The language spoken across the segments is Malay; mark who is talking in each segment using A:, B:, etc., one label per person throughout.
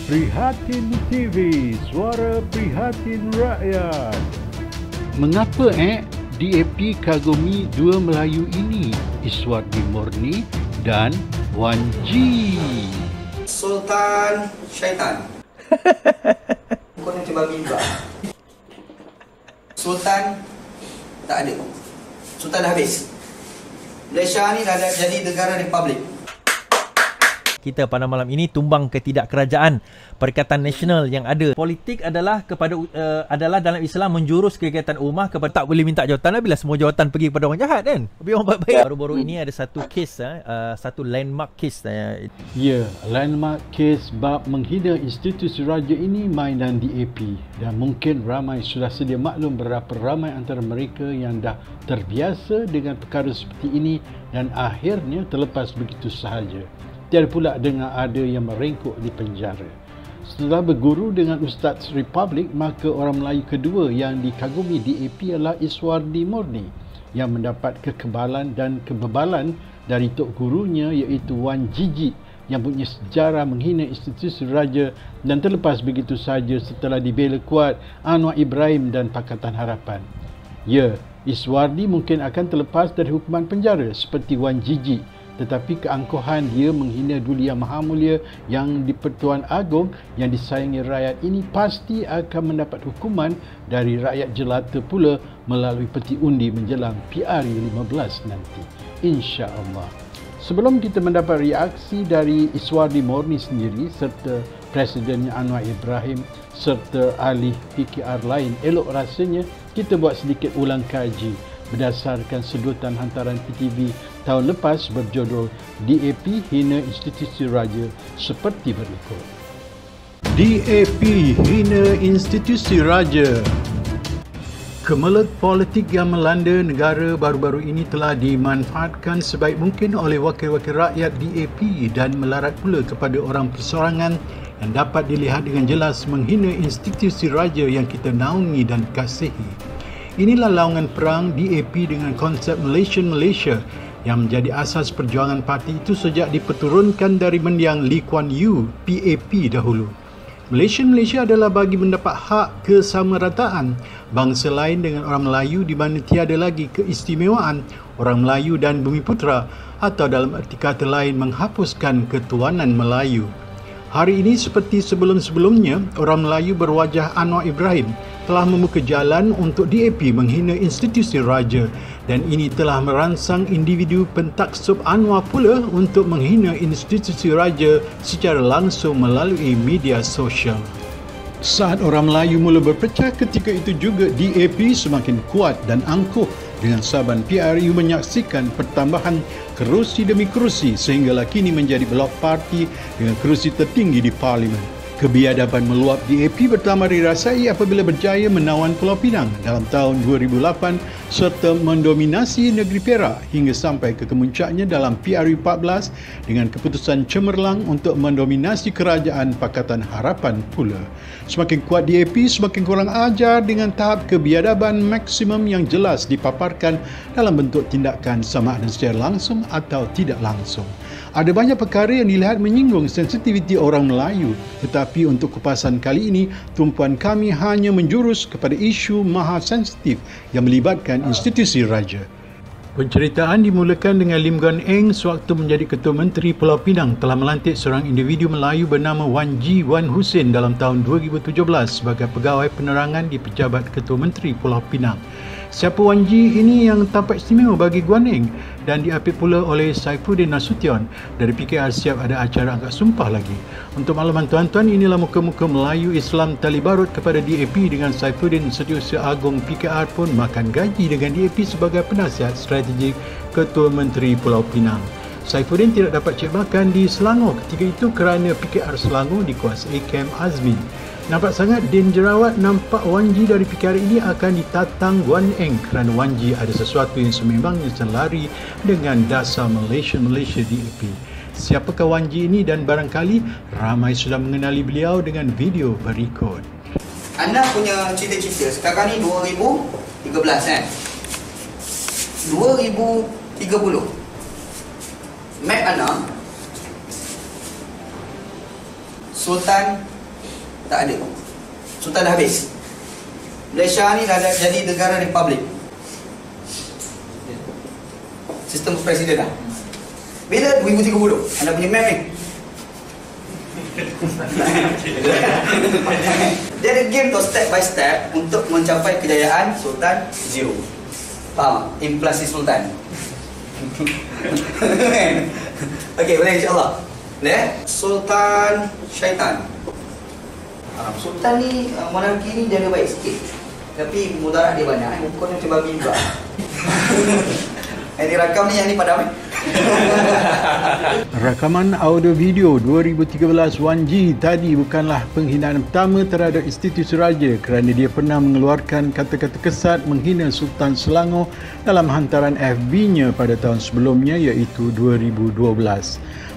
A: Prihatin TV, suara prihatin rakyat. Mengapa DAP kagumi dua Melayu ini, Iswardi Morni dan Wan Ji?
B: Sultan Syaitan. Kau nak cuba bimbang. Sultan tak ada. Sultan dah habis. Malaysia ni dah jadi negara republik.
C: Kita pada malam ini tumbang ketidakkerajaan Perikatan Nasional yang ada. Politik adalah adalah dalam Islam menjurus kegiatan ummah kepada tak boleh minta jawatan bila semua jawatan pergi kepada orang jahat kan. Tapi orang baik-baik. Baru-baru ini ada satu kes satu landmark kes.
A: Ya, landmark kes bab menghina institusi raja ini mainan DAP, dan mungkin ramai sudah sedia maklum berapa ramai antara mereka yang dah terbiasa dengan perkara seperti ini dan akhirnya terlepas begitu sahaja. Tiada pula dengar ada yang merengkuk di penjara. Setelah berguru dengan Ustaz Republik, maka orang Melayu kedua yang dikagumi DAP adalah Iswardi Morni yang mendapat kekebalan dan kebebalan dari tok gurunya iaitu Wan Jiji yang punya sejarah menghina institusi raja dan terlepas begitu saja setelah dibela kuat Anwar Ibrahim dan Pakatan Harapan. Ya, Iswardi mungkin akan terlepas dari hukuman penjara seperti Wan Jiji, tetapi keangkuhan dia menghina Duli Yang Maha Mulia yang di-Pertuan Agong yang disayangi rakyat ini pasti akan mendapat hukuman dari rakyat jelata pula melalui peti undi menjelang PRU15 nanti, insya-Allah. Sebelum kita mendapat reaksi dari Iswardi Morni sendiri serta Presidennya Anwar Ibrahim serta ahli PKR lain, elok rasanya kita buat sedikit ulang kaji berdasarkan sedutan hantaran PTV tahun lepas berjudul DAP Hina Institusi Raja seperti berikut. DAP Hina Institusi Raja. Kemelut politik yang melanda negara baru-baru ini telah dimanfaatkan sebaik mungkin oleh wakil-wakil rakyat DAP dan melarat pula kepada orang persorangan yang dapat dilihat dengan jelas menghina institusi raja yang kita naungi dan kasihi. Inilah laungan perang DAP dengan konsep Malaysian Malaysia yang menjadi asas perjuangan parti itu sejak diperturunkan dari mendiang Lee Kuan Yew PAP dahulu. Malaysian Malaysia adalah bagi mendapat hak kesamarataan bangsa lain dengan orang Melayu di mana tiada lagi keistimewaan orang Melayu dan Bumiputera atau dalam erti kata lain menghapuskan ketuanan Melayu. Hari ini seperti sebelum-sebelumnya, orang Melayu berwajah Anwar Ibrahim telah membuka jalan untuk DAP menghina institusi raja dan ini telah merangsang individu pentaksub Anwar pula untuk menghina institusi raja secara langsung melalui media sosial. Saat orang Melayu mula berpecah, ketika itu juga DAP semakin kuat dan angkuh dengan saban PRU menyaksikan pertambahan kerusi demi kerusi sehinggalah kini menjadi blok parti dengan kerusi tertinggi di Parlimen. Kebiadaban meluap DAP pertama dirasai apabila berjaya menawan Pulau Pinang dalam tahun 2008 serta mendominasi negeri Perak hingga sampai ke kemuncaknya dalam PRU14 dengan keputusan cemerlang untuk mendominasi kerajaan Pakatan Harapan pula. Semakin kuat DAP, semakin kurang ajar dengan tahap kebiadaban maksimum yang jelas dipaparkan dalam bentuk tindakan sama ada secara langsung atau tidak langsung. Ada banyak perkara yang dilihat menyinggung sensitiviti orang Melayu, tetapi untuk kupasan kali ini, tumpuan kami hanya menjurus kepada isu maha sensitif yang melibatkan institusi raja. Penceritaan dimulakan dengan Lim Guan Eng sewaktu menjadi Ketua Menteri Pulau Pinang telah melantik seorang individu Melayu bernama Wan Ji Wan Hussein dalam tahun 2017 sebagai pegawai penerangan di Pejabat Ketua Menteri Pulau Pinang. Siapa Wan Ji ini yang tampak istimewa bagi Guan Eng dan diapit pula oleh Saifuddin Nasution dari PKR siap ada acara angkat sumpah lagi. Untuk makluman tuan-tuan, inilah muka-muka Melayu Islam tali barut kepada DAP dengan Saifuddin Setiausaha Agong PKR pun makan gaji dengan DAP sebagai penasihat strategik Ketua Menteri Pulau Pinang. Saifuddin tidak dapat cek makan di Selangor ketika itu kerana PKR Selangor dikuasai Kem Azmin. Nampak sangat Din Jerawat nampak Wan Ji dari PKR ini akan ditatang Guan Eng kerana Wan Ji ada sesuatu yang sememangnya selari dengan dasar Malaysia DAP. Siapakah Wan Ji ini dan barangkali ramai sudah mengenali beliau dengan video berikut.
B: Anda punya cita-cita sekarang ni 2013 kan? 2030. Map anda Sultan Tak ada. Sultan dah habis. Malaysia ni dah jadi negara republik. Sistem presiden dah. Bila 2030? Anda punya map ni. Dia ada game tu step by step untuk mencapai kejayaan Sultan Zero. Faham? Inflasi Sultan. Okey, boleh insyaAllah. Sultan Syaitan. Sultan ni, monarki ni jaga baik sikit, tapi mudarat dia banyak. Bukan macam babi juga. Yang dirakam ni, yang ni padam.
A: Rakaman audio video 2013 Wan Ji tadi bukanlah penghinaan pertama terhadap institusi raja kerana dia pernah mengeluarkan kata-kata kesat menghina Sultan Selangor dalam hantaran FB-nya pada tahun sebelumnya iaitu 2012.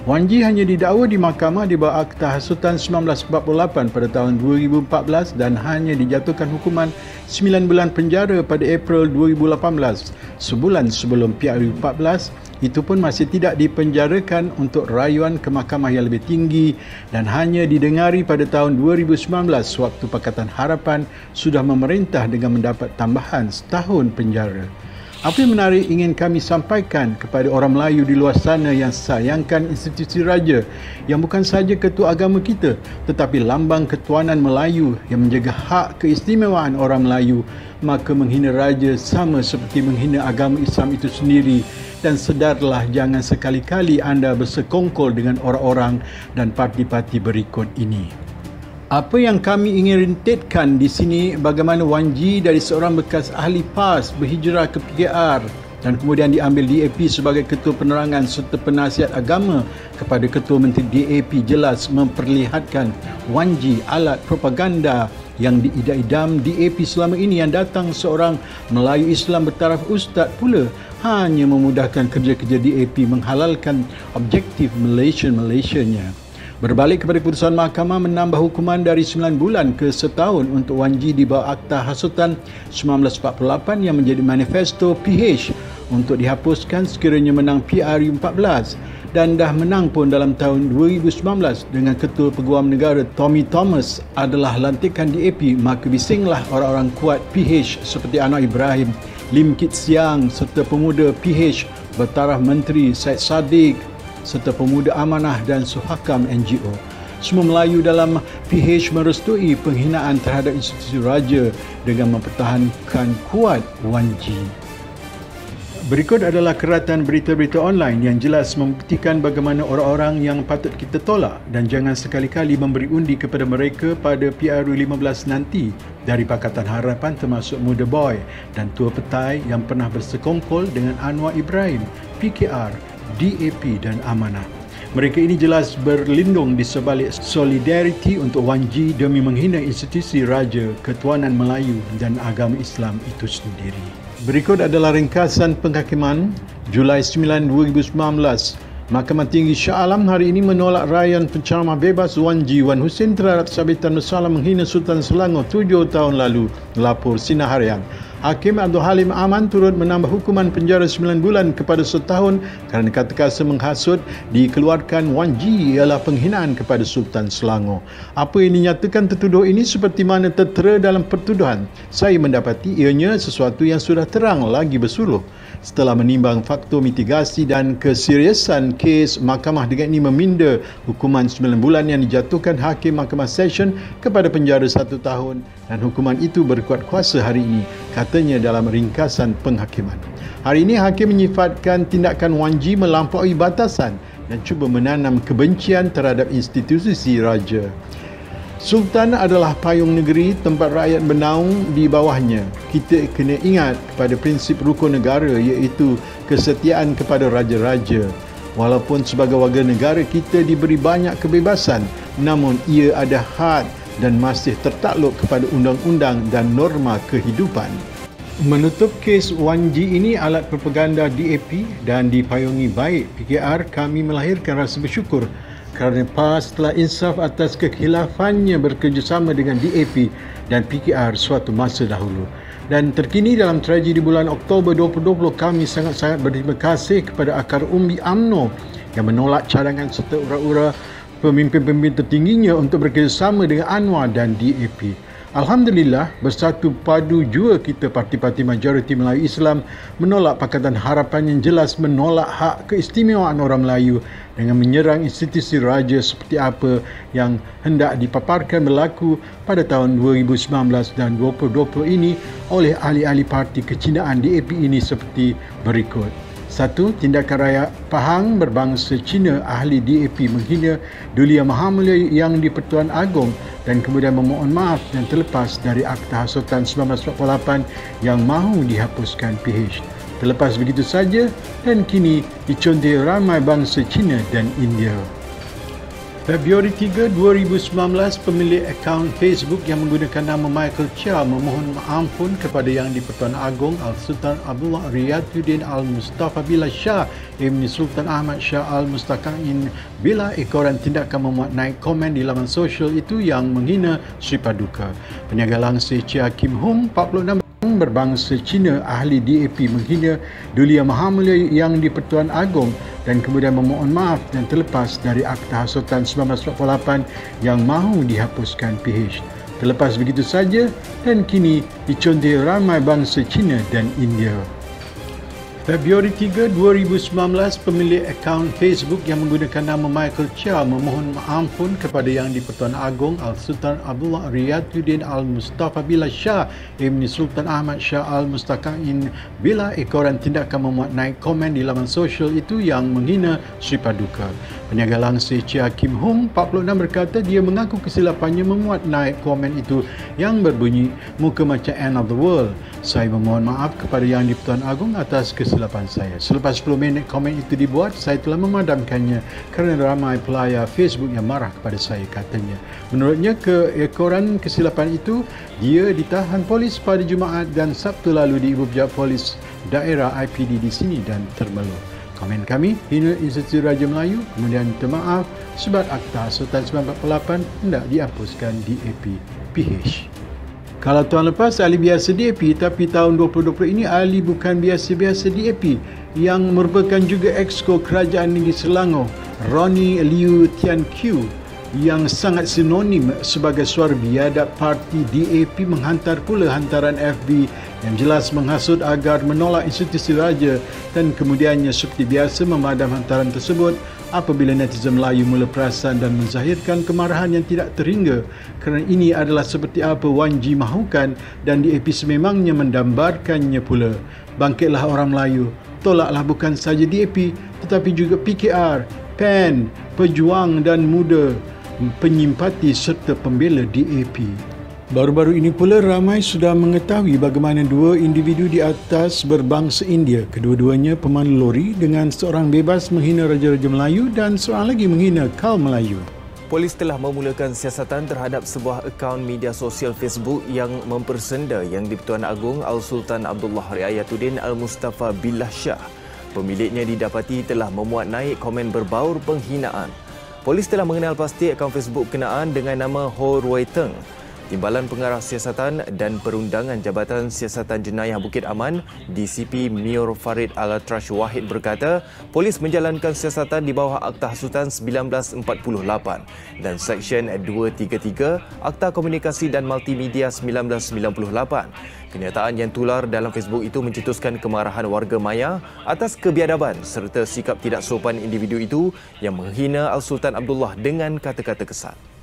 A: Wan Ji hanya didakwa di mahkamah di bawah Akta Hasutan 1948 pada tahun 2014 dan hanya dijatuhkan hukuman 9 bulan penjara pada April 2018, sebulan sebelum PRU 14. Itu pun masih tidak dipenjarakan untuk rayuan ke mahkamah yang lebih tinggi dan hanya didengari pada tahun 2019 waktu Pakatan Harapan sudah memerintah dengan mendapat tambahan setahun penjara. Apa yang menarik ingin kami sampaikan kepada orang Melayu di luar sana yang sayangkan institusi raja yang bukan sahaja ketua agama kita tetapi lambang ketuanan Melayu yang menjaga hak keistimewaan orang Melayu, maka menghina raja sama seperti menghina agama Islam itu sendiri. Dan sedarlah jangan sekali-kali anda bersekongkol dengan orang-orang dan parti-parti berikut ini. Apa yang kami ingin rintikkan di sini bagaimana Wan Ji dari seorang bekas ahli PAS berhijrah ke PKR dan kemudian diambil DAP sebagai ketua penerangan serta penasihat agama kepada ketua menteri DAP jelas memperlihatkan Wan Ji alat propaganda yang diidam-idam DAP selama ini yang datang seorang Melayu Islam bertaraf ustaz pula hanya memudahkan kerja-kerja DAP menghalalkan objektif Malaysianya. Berbalik kepada keputusan mahkamah menambah hukuman dari 9 bulan ke setahun untuk Wan Ji di bawah Akta Hasutan 1948 yang menjadi manifesto PH untuk dihapuskan sekiranya menang PRU 14 dan dah menang pun dalam tahun 2019 dengan Ketua Peguam Negara Tommy Thomas adalah lantikan DAP, maka bisinglah orang-orang kuat PH seperti Anwar Ibrahim, Lim Kit Siang serta pemuda PH bertaraf Menteri Syed Saddiq serta pemuda amanah dan Suhakam NGO. Semua Melayu dalam PH merestui penghinaan terhadap institusi raja dengan mempertahankan kuat Wan Ji. Berikut adalah keratan berita-berita online yang jelas membuktikan bagaimana orang-orang yang patut kita tolak dan jangan sekali-kali memberi undi kepada mereka pada PRU 15 nanti dari Pakatan Harapan termasuk Muda Boy dan Tua Petai yang pernah bersekongkol dengan Anwar Ibrahim, PKR, DAP dan Amanah. Mereka ini jelas berlindung di sebalik solidariti untuk Wan Ji demi menghina institusi raja, ketuanan Melayu dan agama Islam itu sendiri. Berikut adalah ringkasan penghakiman Julai 9, 2019. Mahkamah Tinggi Shah Alam hari ini menolak rayuan penceramah bebas Wan Ji Wan Hussein terhadap sabitan bersalah menghina Sultan Selangor 7 tahun lalu. Lapor Sinar Harian. Hakim Abdul Halim Aman turut menambah hukuman penjara 9 bulan kepada setahun kerana kata kasar menghasut dikeluarkan Wan Ji ialah penghinaan kepada Sultan Selangor. Apa yang dinyatakan tertuduh ini seperti mana tertera dalam pertuduhan. Saya mendapati ianya sesuatu yang sudah terang lagi bersuluh. Setelah menimbang faktor mitigasi dan keseriusan kes, mahkamah dengan ini meminda hukuman 9 bulan yang dijatuhkan Hakim Mahkamah Session kepada penjara 1 tahun dan hukuman itu berkuat kuasa hari ini, katanya dalam ringkasan penghakiman. Hari ini Hakim menyifatkan tindakan Wan Ji melampaui batasan dan cuba menanam kebencian terhadap institusi raja. Sultan adalah payung negeri, tempat rakyat bernaung di bawahnya. Kita kena ingat kepada prinsip rukun negara iaitu kesetiaan kepada raja-raja. Walaupun sebagai warga negara kita diberi banyak kebebasan, namun ia ada had dan masih tertakluk kepada undang-undang dan norma kehidupan. Menutup kes Wan Ji ini alat propaganda DAP dan dipayungi baik PKR, kami melahirkan rasa bersyukur kerana PAS telah insaf atas kekhilafannya bekerjasama dengan DAP dan PKR suatu masa dahulu. Dan terkini dalam tragedi bulan Oktober 2020, kami sangat-sangat berterima kasih kepada Akar Umbi UMNO yang menolak cadangan serta ura-ura pemimpin-pemimpin tertingginya untuk bekerjasama dengan Anwar dan DAP. Alhamdulillah, bersatu padu jua kita parti-parti majoriti Melayu Islam menolak Pakatan Harapan yang jelas menolak hak keistimewaan orang Melayu dengan menyerang institusi raja seperti apa yang hendak dipaparkan berlaku pada tahun 2019 dan 2020 ini oleh ahli-ahli parti kecinaan DAP ini seperti berikut. 1. Tindakan rakyat Pahang berbangsa Cina ahli DAP menghina Duli Yang Maha Mulia Yang di-Pertuan Agong dan kemudian memohon maaf dan terlepas dari Akta Hasutan 1948 yang mahu dihapuskan PH. Terlepas begitu saja dan kini dicontohi ramai bangsa Cina dan India. Februari 3, 2019, pemilik akaun Facebook yang menggunakan nama Michael Chia memohon ampun kepada Yang di-Pertuan Agong Al-Sultan Abdullah Riyatuddin Al-Mustafa Billah Shah Ibn Sultan Ahmad Shah Al-Mustaqim bila ekoran tindakan memuat naik komen di laman sosial itu yang menghina Sri Paduka. Peniaga langsir Chia Kim Hung, 46 berbangsa Cina ahli DAP menghina Duli Yang Maha Mulia Yang di-Pertuan Agong dan kemudian memohon maaf dan terlepas dari Akta Hasutan 1948 yang mahu dihapuskan PH. Terlepas begitu saja dan kini dicontohi ramai bangsa Cina dan India. Februari 3, 2019, pemilik akaun Facebook yang menggunakan nama Michael Chia memohon ampun kepada Yang di-Pertuan Agong Al-Sultan Abdullah Riyatuddin Al-Mustafa Billah Shah Ibn Sultan Ahmad Shah Al-Mustaqim bila ekoran tindakan memuat naik komen di laman sosial itu yang menghina Sri Paduka. Peniaga langsir Chia Kim Hung, 46 berkata dia mengaku kesilapannya memuat naik komen itu yang berbunyi muka macam end of the world. Saya memohon maaf kepada Yang di-Pertuan Agong atas kesilapan saya. Selepas 10 minit komen itu dibuat, saya telah memadamkannya kerana ramai pelayar Facebook yang marah kepada saya, katanya. Menurutnya, keekoran kesilapan itu, dia ditahan polis pada Jumaat dan Sabtu lalu di Ibu Pejabat Polis Daerah IPD di sini dan Termelur. Komen kami, hina Institusi Raja Melayu, kemudian minta maaf sebab Akta Hasutan 1948 hendak dihapuskan DAP PH. Kalau tuan lepas ahli biasa DAP, tapi tahun 2020 ini ahli bukan biasa-biasa DAP yang merupakan juga Exco Kerajaan Negeri Selangor, Ronnie Liu Tian Q, yang sangat sinonim sebagai suara biadab parti DAP menghantar pula hantaran FB yang jelas menghasut agar menolak institusi raja dan kemudiannya seperti biasa memadam hantaran tersebut apabila netizen Melayu mula perasan dan menzahirkan kemarahan yang tidak terhingga kerana ini adalah seperti apa Wan Ji mahukan dan DAP sememangnya mendambarkannya pula. Bangkitlah orang Melayu, tolaklah bukan saja DAP tetapi juga PKR, PAN, Pejuang dan Muda, penyimpati serta pembela DAP. Baru-baru ini pula ramai sudah mengetahui bagaimana dua individu di atas berbangsa India, kedua-duanya pemandu lori dengan seorang bebas menghina Raja-Raja Melayu dan seorang lagi menghina kaum Melayu.
D: Polis telah memulakan siasatan terhadap sebuah akaun media sosial Facebook yang mempersenda Yang di-Pertuan Agong Al-Sultan Abdullah Riyatuddin Al-Mustafa Billah Shah. Pemiliknya didapati telah memuat naik komen berbaur penghinaan. Polis telah mengenal pasti akaun Facebook kenaan dengan nama Ho Rui Teng. Timbalan Pengarah Siasatan dan Perundangan Jabatan Siasatan Jenayah Bukit Aman, DCP Mior Farid Al-Atrash Wahid berkata, polis menjalankan siasatan di bawah Akta Hasutan 1948 dan Seksyen 233 Akta Komunikasi dan Multimedia 1998. Kenyataan yang tular dalam Facebook itu mencetuskan kemarahan warga maya atas kebiadaban serta sikap tidak sopan individu itu yang menghina Al-Sultan Abdullah dengan kata-kata kesat.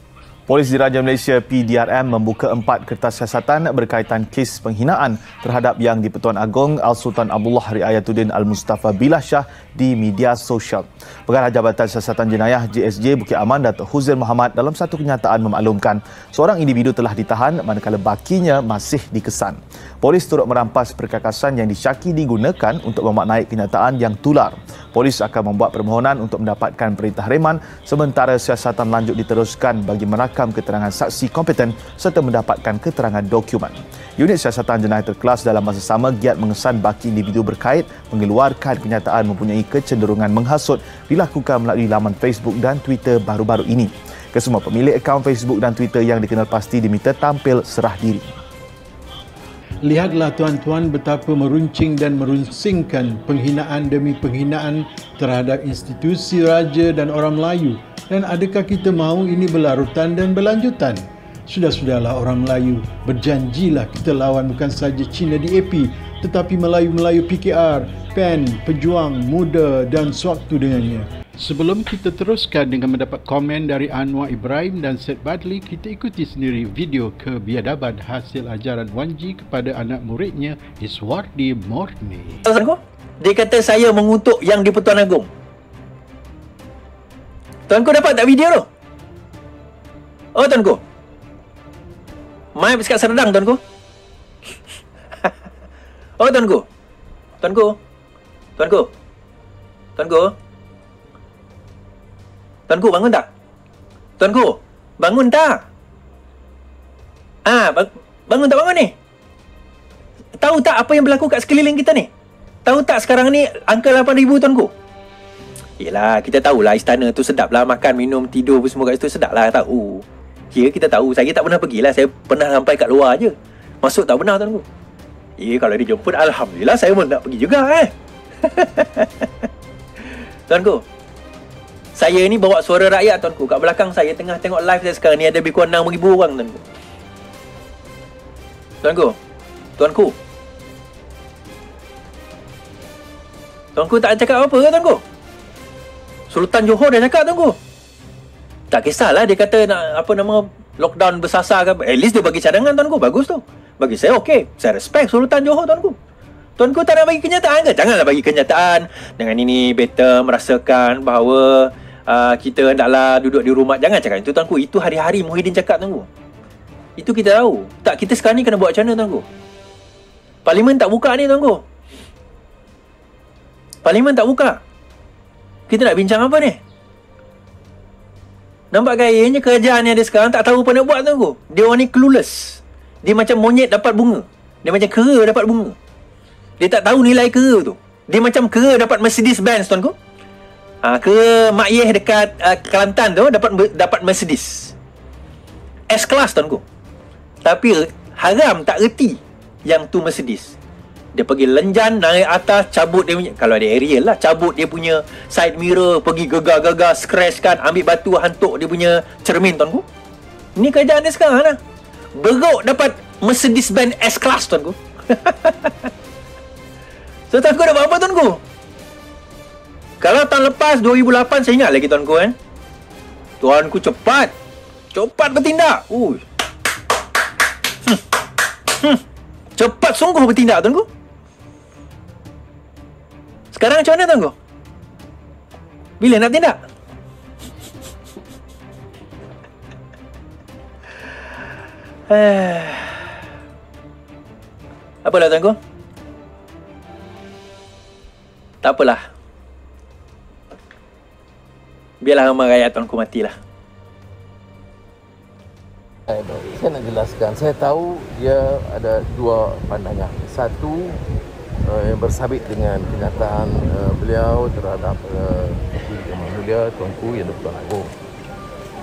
E: Polis Diraja Malaysia PDRM membuka 4 kertas siasatan berkaitan kes penghinaan terhadap Yang di-Pertuan Agong Al-Sultan Abdullah Riyatuddin Al-Mustafa Billah Shah di media sosial. Pengarah Jabatan Siasatan Jenayah JSJ Bukit Aman Datuk Huzail Muhammad dalam satu kenyataan memaklumkan seorang individu telah ditahan manakala bakinya masih dikesan. Polis turut merampas perkakasan yang disyaki digunakan untuk memaknai kenyataan yang tular. Polis akan membuat permohonan untuk mendapatkan perintah reman sementara siasatan lanjut diteruskan bagi merakam keterangan saksi kompeten serta mendapatkan keterangan dokumen. Unit siasatan jenayah terkelas dalam masa sama giat mengesan baki individu berkait mengeluarkan kenyataan mempunyai kecenderungan menghasut dilakukan melalui laman Facebook dan Twitter baru-baru ini. Kesemua pemilik akaun Facebook dan Twitter yang dikenal pasti diminta tampil serah diri.
A: Lihatlah tuan-tuan betapa meruncing dan merunsingkan penghinaan demi penghinaan terhadap institusi raja dan orang Melayu Dan adakah kita mahu ini berlarutan dan berlanjutan? Sudah-sudahlah orang Melayu, berjanjilah kita lawan bukan saja Cina DAP, tetapi Melayu-Melayu PKR, PAN, Pejuang, Muda dan sewaktu dengannya. Sebelum kita teruskan dengan mendapat komen dari Anwar Ibrahim dan Syed Badli, kita ikuti sendiri video kebiadaban hasil ajaran Wan G kepada anak muridnya Iswardi Morni.
C: Dia kata saya mengutuk yang di Pertuan Agong. Tuanku dapat tak video tu? Oh tuanku, mai bersekat serdang tuanku. Oh tuanku, tuanku, tuanku, tuanku, tuanku bangun tak? Tuanku, bangun tak? Bangun tak bangun ni? Tahu tak apa yang berlaku kat sekeliling kita ni? Tahu tak sekarang ni angka 8,000 tuanku? Yelah, kita tahulah istana tu sedap lah. Makan, minum, tidur semua kat situ sedap lah. Tahu. Ya, kita tahu. Saya tak pernah pergilah. Saya pernah sampai kat luar je. Masuk tak pernah tuanku. Ya, kalau dijemput, Alhamdulillah saya pun nak pergi juga Tuanku, saya ni bawa suara rakyat tuanku. Kat belakang saya tengah tengok live saya sekarang ni ada lebih kurang 6,000 orang tuanku. Tuanku, tuanku, tuanku tak cakap apa ke tuanku? Sultan Johor dah cakap tuanku. Tak kisahlah dia kata nak apa nama lockdown bersasar ke. At least dia bagi cadangan tuanku. Bagus tu. Bagi saya okey. Saya respect Sultan Johor tuanku. Tuanku tak nak bagi kenyataan ke? Janganlah bagi kenyataan. Dengan ini better merasakan bahawa kita hendaklah duduk di rumah. Jangan cakap itu tuanku. Itu hari-hari Muhyiddin cakap tuanku. Itu kita tahu. Tak, kita sekarang ni kena buat macam mana tuanku? Parlimen tak buka ni tuanku. Parlimen tak buka. Kita nak bincang apa ni? Nampak gayanya kerajaan yang ada sekarang tak tahu apa nak buat tuanku. Dia orang ni clueless. Dia macam monyet dapat bunga. Dia macam kera dapat bunga. Dia tak tahu nilai kera tu. Dia macam kera dapat Mercedes Benz tuanku. Kera Mak Yeh dekat Kelantan tu dapat Mercedes S-Class tuanku. Tapi haram tak reti yang tu Mercedes. Dia pergi lenjan, naik atas, cabut dia punya, kalau ada aerial lah, cabut dia punya side mirror, pergi gegar-gegar, scratch kan, ambil batu, hantuk dia punya cermin tuanku. Ini kerajaan dia sekarang lah. Beruk dapat Mercedes Benz S-Class tuanku. So tuanku dah buat apa tuanku? Kalau tahun lepas 2008 saya ingat lagi tuanku kan. Tuanku cepat bertindak. Cepat sungguh bertindak tuanku. Sekarang macam mana tuanku? Bila nak tindak? Apalah tuanku? Tak apalah. Biarlah ramai rakyat tuanku matilah.
F: Saya nak jelaskan. Saya tahu dia ada dua pandangan. Satu yang bersabit dengan kenyataan beliau terhadap Yang Mulia Tuanku Yang di-Pertuan Agong.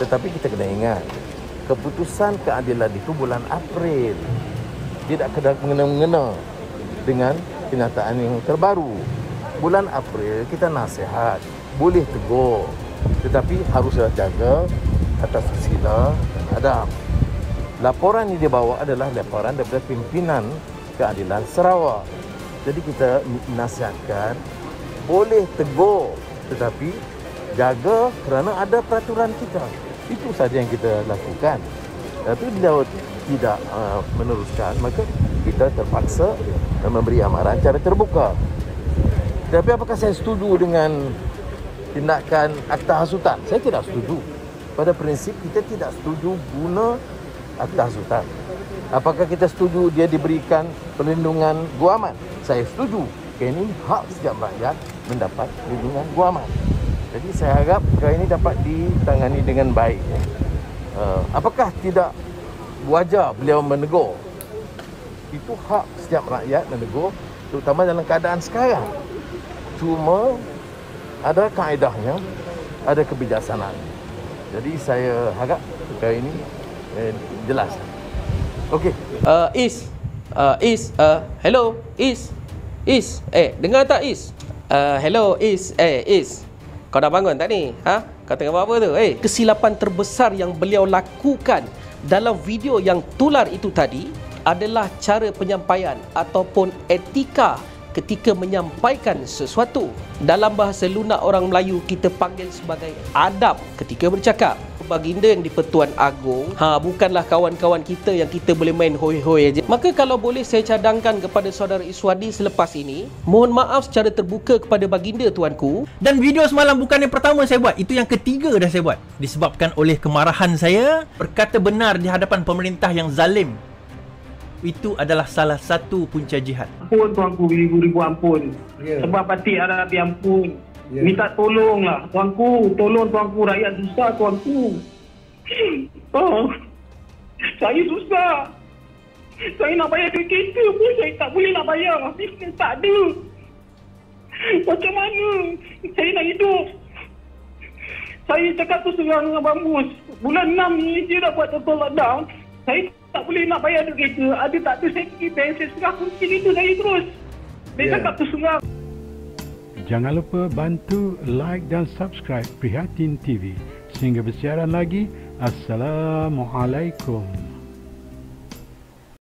F: Tetapi kita kena ingat, keputusan keadilan itu bulan April. Tidak kena mengena-mengena dengan kenyataan yang terbaru. Bulan April kita nasihat, boleh tegur, tetapi haruslah jaga atas sila dan adab. Laporan yang dibawa adalah laporan daripada pimpinan keadilan Sarawak. Jadi kita nasihatkan, boleh tegur, tetapi jaga kerana ada peraturan kita. Itu saja yang kita lakukan. Tapi bila tidak meneruskan, maka kita terpaksa memberi amaran cara terbuka. Tapi apakah saya setuju dengan tindakan akta hasutan? Saya tidak setuju. Pada prinsip kita tidak setuju guna akta hasutan. Apakah kita setuju dia diberikan perlindungan guaman? Saya setuju. Ini hak setiap rakyat mendapat perlindungan guaman. Jadi saya harap perkara ini dapat ditangani dengan baik. Apakah tidak wajar beliau menegur? Itu hak setiap rakyat menegur, terutama dalam keadaan sekarang. Cuma ada kaedahnya, ada kebijaksanaan. Jadi saya harap perkara ini jelas. Okey. Hello, Is. Dengar tak Is? Hello, Is. Is. Kau dah bangun tak ni? Ha?
G: Katakan apa tu? Kesilapan terbesar yang beliau lakukan dalam video yang tular itu tadi adalah cara penyampaian ataupun etika ketika menyampaikan sesuatu. Dalam bahasa lunak orang Melayu kita panggil sebagai adab ketika bercakap. Baginda yang di-Pertuan Agong bukanlah kawan-kawan kita yang kita boleh main hoi-hoi aja. Maka kalau boleh saya cadangkan kepada saudara Iswadi selepas ini, mohon maaf secara terbuka kepada baginda tuanku.
C: Dan video semalam bukan yang pertama saya buat, itu yang ketiga dah saya buat. Disebabkan oleh kemarahan saya berkata benar di hadapan pemerintah yang zalim. Itu adalah salah satu punca jihad.
H: Ampun tuanku, ribu-ribu ampun. Sebab hati Arabi ampun. Minta tolonglah tuanku, tolong tuanku, rakyat susah tuanku. Saya susah. Saya nak bayar duit kereta pun saya tak boleh nak bayar. Bisnes tak ada. Macam mana saya nak hidup? Saya cakap tu serang dengan Abang Mus. Bulan 6 ni dia dah buat total lockdown. Saya tak boleh nak bayar duit kereta. Ada tak ada saya pergi bank, saya serah kunci kereta saya terus. Dia cakap tu serang.
A: Jangan lupa bantu like dan subscribe Prihatin TV. Sehingga bersiaran lagi. Assalamualaikum.